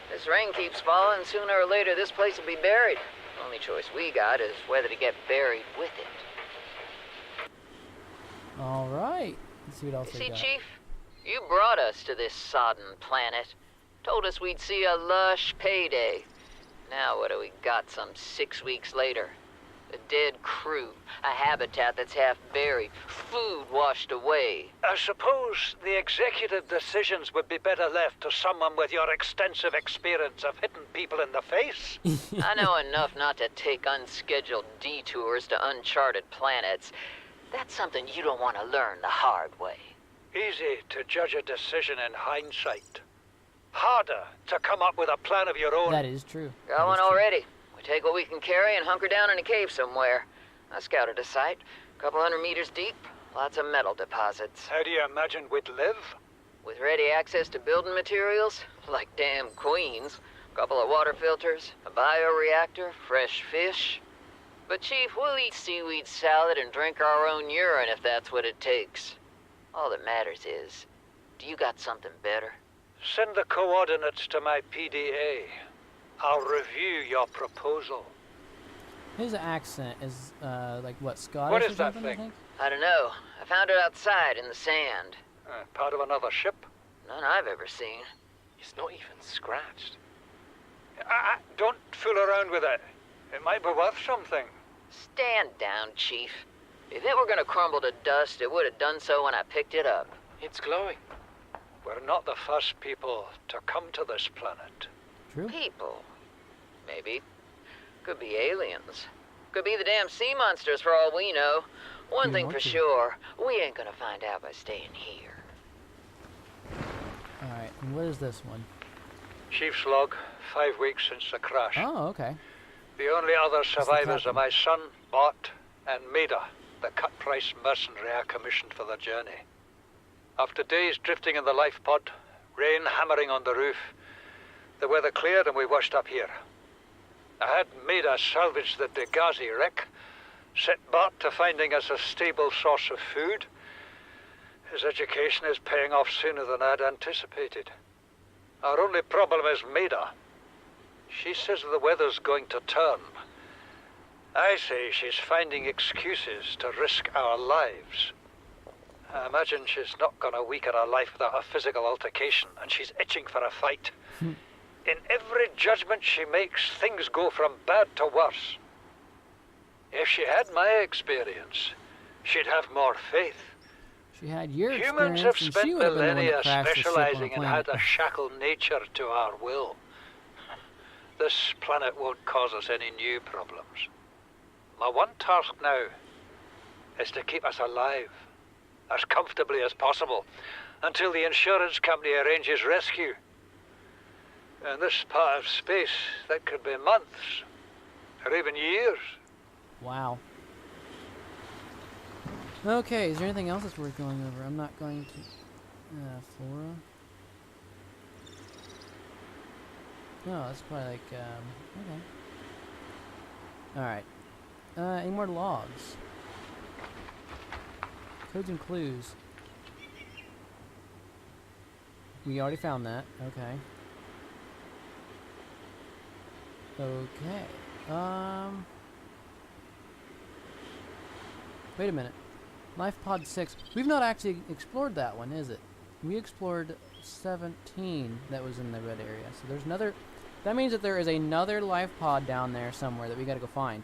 This rain keeps falling, sooner or later this place will be buried. The only choice we got is whether to get buried with it.
Alright. Let's see what else
See,
we got.
Chief, you brought us to this sodden planet. Told us we'd see a lush payday. Now what do we got some 6 weeks later? A dead crew, a habitat that's half buried, food washed away.
I suppose the executive decisions would be better left to someone with your extensive experience of hitting people in the face.
I know enough not to take unscheduled detours to uncharted planets. That's something you don't want to learn the hard way.
Easy to judge a decision in hindsight. Harder to come up with a plan of your own.
That is true.
Got one already. We take what we can carry and hunker down in a cave somewhere. I scouted a site, a couple 100 meters deep, lots of metal deposits.
How do you imagine we'd live?
With ready access to building materials, like damn queens, a couple of water filters, a bioreactor, fresh fish. But Chief, we'll eat seaweed salad and drink our own urine if that's what it takes. All that matters is, do you got something better?
Send the coordinates to my PDA. I'll review your proposal.
His accent is, like, what, Scottish
What
or
is that
something, I
thing?
think?
I don't know. I found it outside in the sand.
Part of another ship?
None I've ever seen.
It's not even scratched.
Don't fool around with it. It might be worth something.
Stand down, Chief. If it were gonna crumble to dust, it would have done so when I picked it up.
It's glowing.
We're not the first people to come to this planet.
True.
People. Maybe. Could be aliens. Could be the damn sea monsters for all we know. One
You
thing
want
for
to.
sure, we ain't gonna find out by staying here.
Alright, and what is this one?
Chief's log, 5 weeks since the crash.
Oh, okay.
The only other survivors are
captain.
my son, Bart, and Maida, the cut-price mercenary I commissioned for the journey. After days drifting in the life pod, rain hammering on the roof, the weather cleared and we washed up here. I had Maida salvage the Degassi wreck, set Bart to finding us a stable source of food. His education is paying off sooner than I'd anticipated. Our only problem is Maida. She says the weather's going to turn. I say she's finding excuses to risk our lives. I imagine she's not going to weaken her life without a physical altercation, and she's itching for a fight. In every judgment she makes, things go from bad to worse. If she had my experience, she'd have more faith.
She had your
Humans
experience,
have
and
spent
she would have been the one
millennia
that crashed the ship on the
specializing in how
planet.
to shackle nature to our will. This planet won't cause us any new problems. My one task now is to keep us alive, as comfortably as possible, until the insurance company arranges rescue. In this part of space, that could be months, or even years.
Wow. Okay, is there anything else that's worth going over? I'm not going to... flora? No, that's probably like, okay. Alright. Any more logs? Codes and clues. We already found that. Okay. Okay. Wait a minute. Life Pod 6. We've not actually explored that one, is it? We explored 17 that was in the red area. So there's another... That means that there is another life pod down there somewhere that we gotta go find.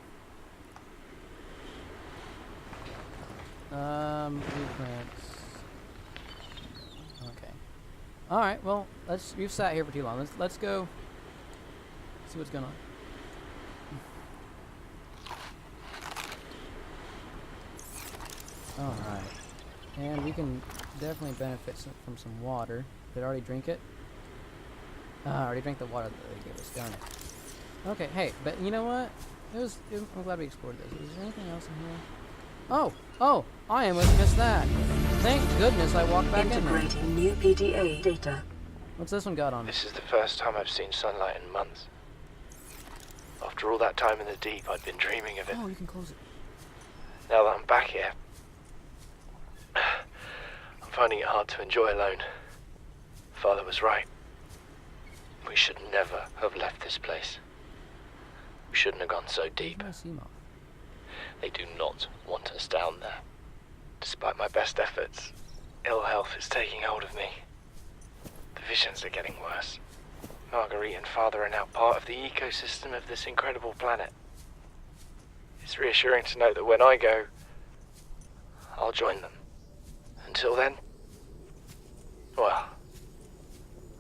Blueprints. Okay. Alright, well, we've sat here for too long. Let's go see what's going on. Alright. And we can definitely benefit from some water. Did I already drink it? I already drank the water that they gave us, darn it. Okay, hey, but you know what? I'm glad we explored this. Is there anything else in here? Oh, I almost missed that. Thank goodness I walked back in there.
Integrating new PDA data.
What's this one got on?
This is the first time I've seen sunlight in months. After all that time in the deep, I'd been dreaming of it.
Oh, you can close it.
Now that I'm back here, I'm finding it hard to enjoy alone. Father was right. We should never have left this place. We shouldn't have gone so deep. They do not want us down there. Despite my best efforts, ill health is taking hold of me. The visions are getting worse. Marguerite and Father are now part of the ecosystem of this incredible planet. It's reassuring to know that when I go, I'll join them. Until then, well,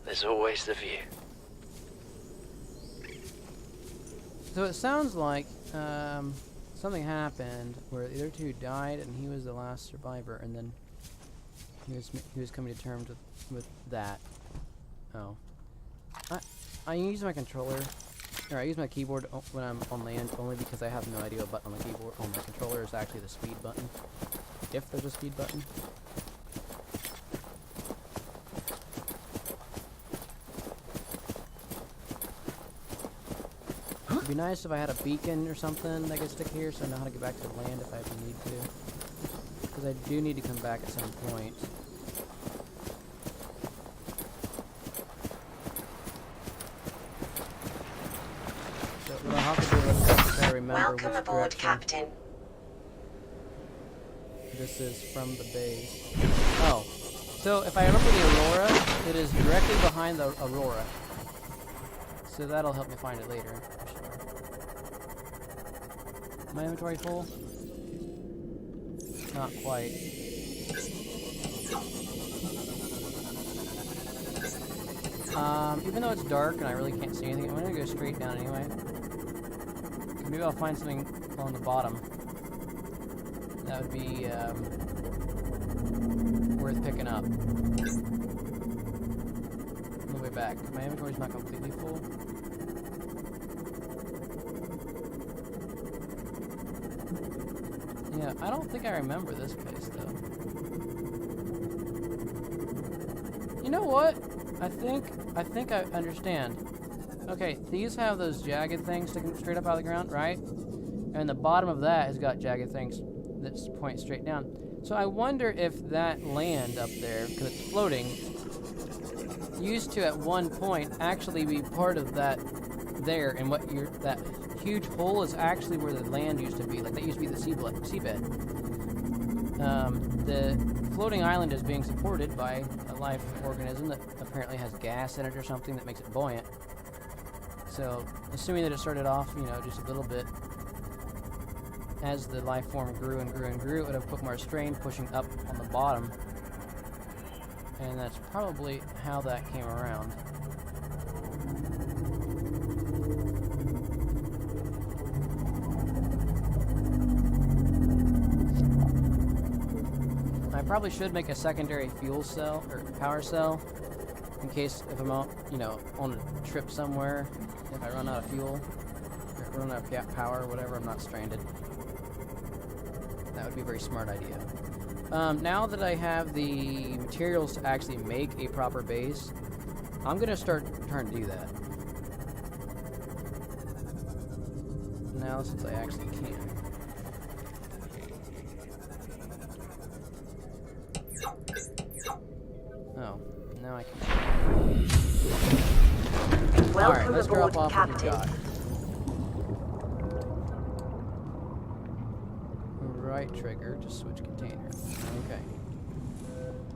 there's always the view.
So it sounds like something happened where the other two died and he was the last survivor, and then he was coming to terms with that. Oh. I use my controller, or I use my keyboard when I'm on land only because I have no idea what button on the keyboard on my controller is actually the speed button. If there's a speed button. It'd be nice if I had a beacon or something that could stick here so I know how to get back to the land if I ever need to. Because I do need to come back at some point. So what I'll have to do is try to remember
Welcome
which
aboard,
direction
Captain.
this is from the base. Oh. So if I remember the Aurora, it is directly behind the Aurora. So that'll help me find it later. My inventory full? Not quite. Even though it's dark and I really can't see anything, I'm gonna go straight down anyway. Maybe I'll find something on the bottom. That would be worth picking up. On the way back. My inventory's not completely full. Yeah, I don't think I remember this place, though. You know what? I think I understand. Okay, these have those jagged things sticking straight up out of the ground, right? And the bottom of that has got jagged things that point straight down. So I wonder if that land up there, because it's floating, used to at one point actually be part of that there, and what that huge hole is actually where the land used to be. Like that used to be the seabed. The floating island is being supported by a life organism that apparently has gas in it or something that makes it buoyant. So, assuming that it started off, you know, just a little bit, as the life form grew and grew and grew, it would have put more strain pushing up on the bottom. And that's probably how that came around. I probably should make a secondary fuel cell, or power cell, in case if I'm out, you know, on a trip somewhere, if I run out of fuel, or run out of power or whatever, I'm not stranded. That would be a very smart idea. now that I have the materials to actually make a proper base, I'm gonna start trying to do that. Now, since I actually can. Oh, now I can. Alright, let's drop off what we've got. Right trigger to switch container. Okay.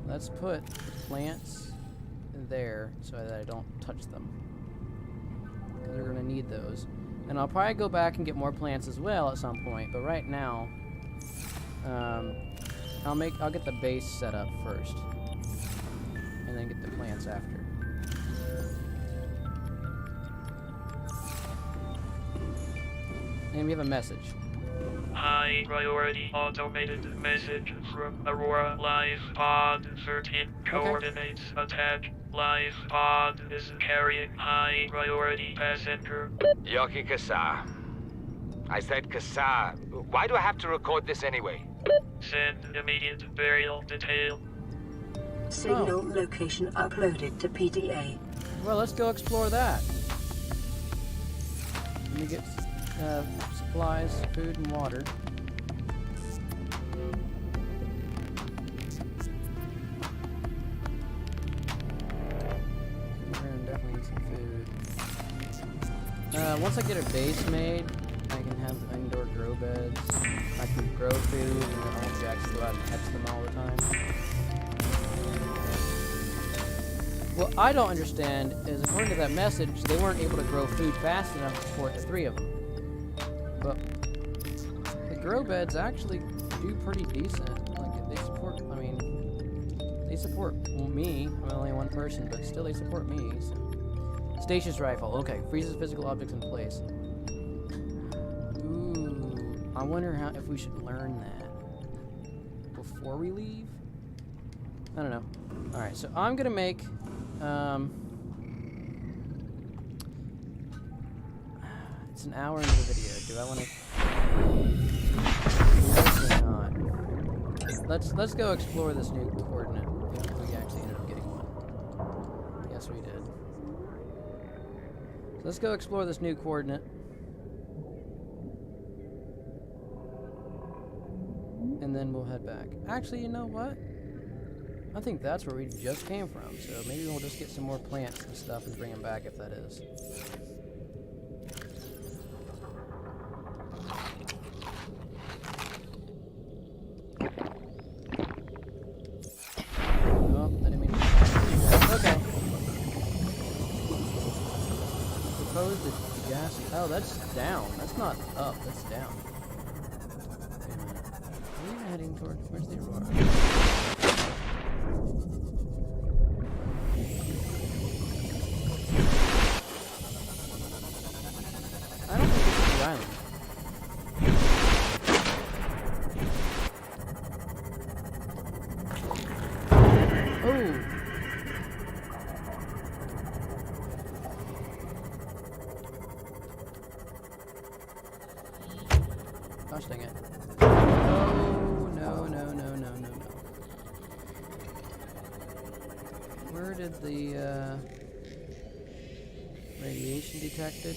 Let's put plants there so that I don't touch them. Because we're gonna need those. And I'll probably go back and get more plants as well at some point, but right now, I'll get the base set up first. And then get the plants after. And we have a message.
High priority automated message from Aurora Live Pod 13. Coordinates attack. Live Pod is carrying high priority passenger.
Yoki Kasa. I said Kasa. Why do I have to record this anyway?
Send immediate burial detail.
Signal location uploaded to PDA.
Well, let's go explore that. Let me get supplies, food, and water. We're gonna definitely need some food. Once I get a base made, I can have indoor grow beds. I can grow food, and I don't have to actually go out and catch them all the time. What I don't understand is, according to that message, they weren't able to grow food fast enough to support the 3 of them. But the grow beds actually do pretty decent. Like, they support, I mean, they support me. I'm only one person, but still they support me. So. Stasis rifle. Okay, freezes physical objects in place. Ooh, I wonder if we should learn that before we leave. I don't know. All right, so I'm gonna make. It's an hour into the video. Do I want to? Let's go explore this new coordinate. If we actually ended up getting one. Yes, we did. So let's go explore this new coordinate. And then we'll head back. Actually, you know what? I think that's where we just came from, so maybe we'll just get some more plants and stuff and bring them back if that is. Oh, I didn't mean to. Okay. Proposed gas. Oh, that's down. That's not up, that's down. Wait a minute. Are we heading toward. Where's the Aurora? I don't think this is the island. Oh! Gosh dang it. No. Where did the, radiation detected?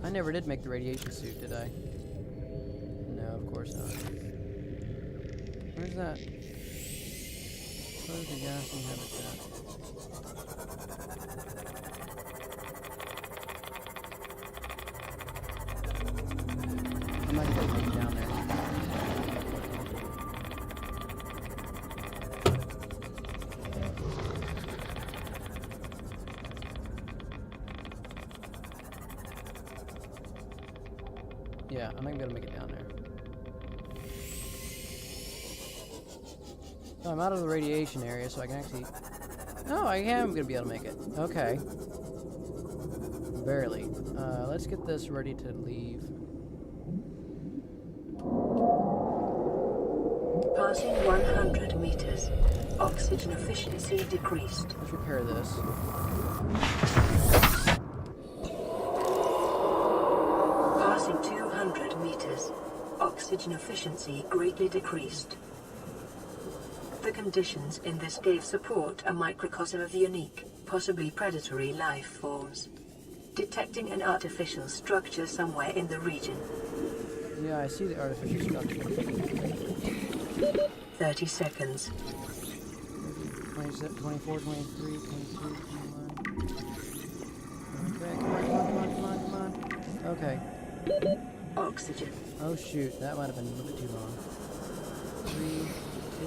I never did make the radiation suit, did I? No, of course not. Where's that? Where's the gassing habitat? I'm not gonna take it down there. Yeah, I'm not gonna make it down there. Oh, I'm out of the radiation area, so I can actually... Oh, I am gonna be able to make it. Okay. Barely. Let's get this ready to leave.
Passing 100 meters. Oxygen efficiency decreased.
Let's repair this.
Oxygen efficiency greatly decreased. The conditions in this cave support a microcosm of unique, possibly predatory life forms. Detecting an artificial structure somewhere in the region.
Yeah, I see the artificial structure.
30 seconds.
27, 24, 23, 22, 21. Okay, come on. Okay.
Oxygen.
Oh shoot, that might have been a little bit too long. 3, 2,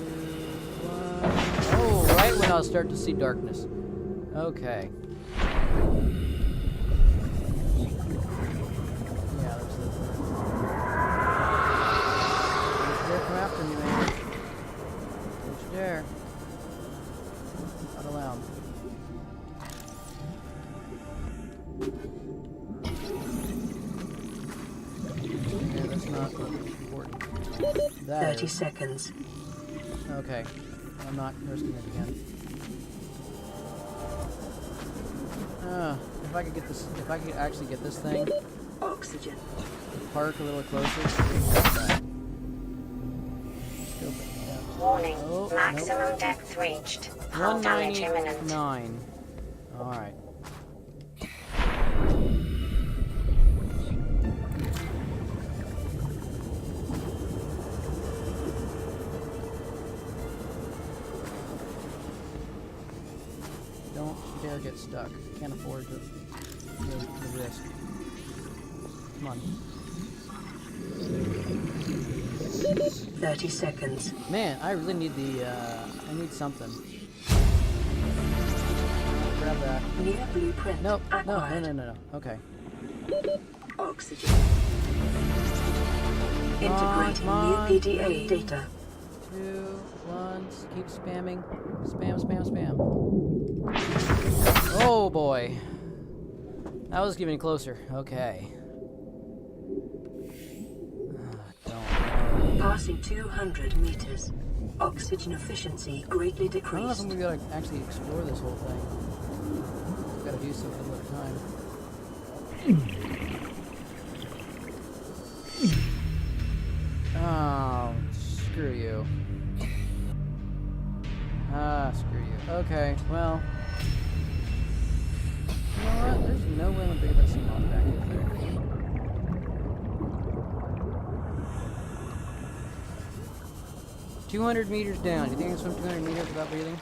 1. Oh, right when I'll start to see darkness. Okay. Yeah, there's the... Don't you dare come after me, man. Don't you dare. Not allowed. Yeah, that's not important. That
30
is.
seconds.
Okay. I'm not risking it again. If I could get this, if I could actually get this thing,
Oxygen.
park a little closer.
Warning.
Oh,
Maximum
nope.
depth reached. Hull damage imminent.
199. Alright. Don't dare get stuck. Can't afford the risk. Come on.
30 seconds.
Man, I really need the, I need something. Grab that.
New blueprint
Nope,
acquired.
no. Okay.
Oxygen. Integrating new PDA data.
2, 1, keep spamming. Spam. Oh boy. That was getting closer. Okay.
Passing 200 meters. Oxygen efficiency greatly
I don't know if
decreased.
I'm gonna be able to actually explore this whole thing. I've gotta do something at a time. Oh, screw you. Screw you. Okay, well. You know what? There's no way I'm gonna pick that scene off back up there. $200 meters down. Do you think I can swim 200 meters without breathing?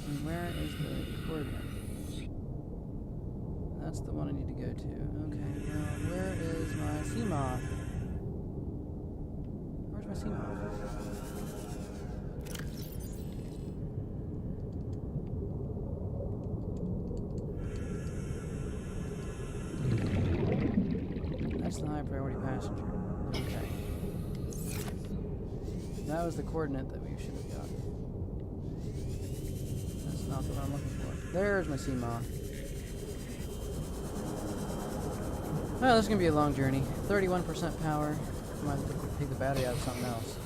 And where is the coordinate? That's the one I need to go to. Okay, now where is my sea moth? Where's my sea moth? That's the high priority passenger. Okay. That was the coordinate that we should have got. That's not what I'm looking for. There's my sea moth. Well, this is going to be a long journey. 31% power. Might have to take the battery out of something else.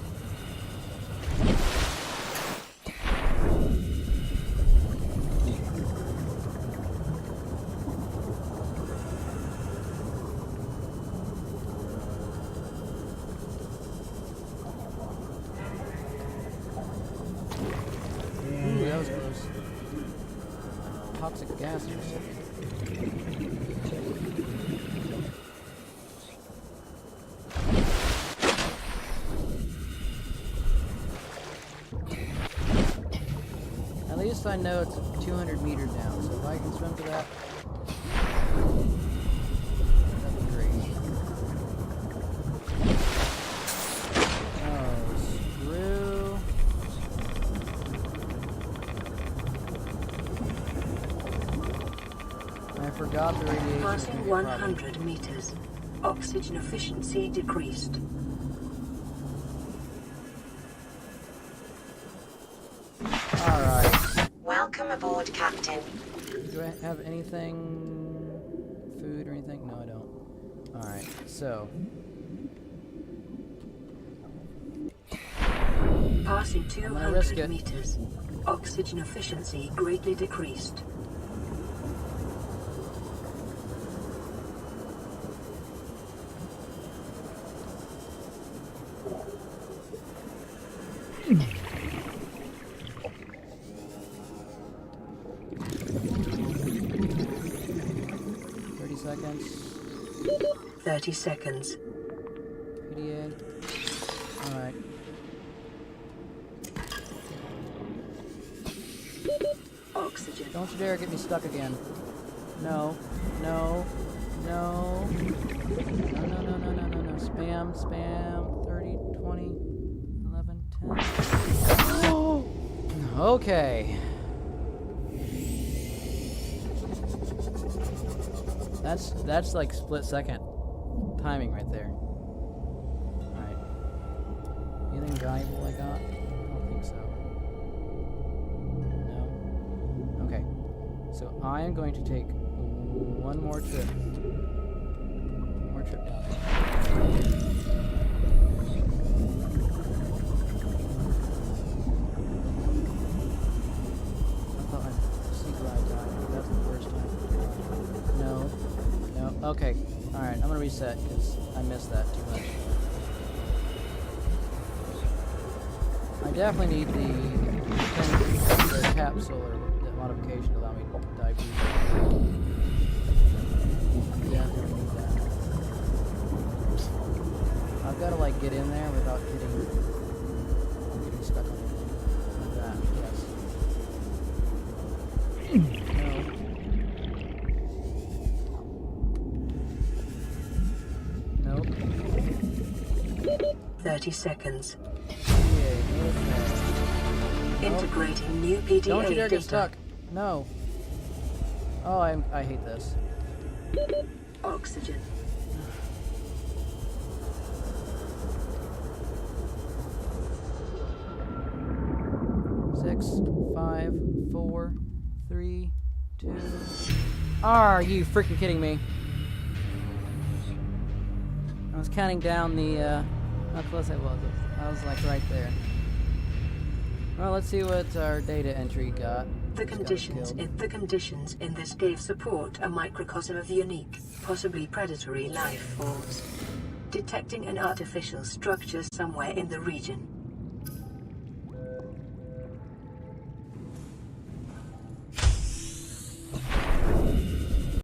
Ooh, that was close. Toxic gas or something. At least I know it's 200 meters down, so if I can swim to that, that'd be great. Oh, screw. I forgot the radiation. is
Passing
gonna be a problem.
100 meters. Oxygen efficiency decreased.
Alright.
Welcome aboard, Captain.
Do I have anything? Food or anything? No, I don't. Alright, so.
Passing
gonna risk
200
it.
meters. Oxygen efficiency greatly decreased.
seconds.
30 seconds.
PDA. Alright.
Oxygen.
Don't you dare get me stuck again. No. No. No. No, no, no, no, no, no, no. Spam, spam. 30, 20, 11, 10. Oh! Okay. That's like split second timing right there. Alright. Anything valuable I got? I don't think so. No. Okay. So I am going to take one more trip. One more trip down there. I thought I'd see where I died. That's the first time. No. No. Okay. Alright, I'm gonna reset because I missed that too much. I definitely need the capsule or the modification to allow me to dive deeper. Yeah, I definitely need that. I've got to like get in there without getting stuck on anything like that. Yes. No. Nope.
30 seconds.
Yeah, no.
Integrating new PDA
Don't you dare
data.
get stuck. No. Oh, I hate this.
Oxygen.
Six, 5, 4, 3, 2. Are you freaking kidding me? I was counting down the how close I was. I was like right there. Well, let's see what our data entry got.
The conditions in this cave support a microcosm of unique, possibly predatory life forms. Detecting an artificial structure somewhere in the region.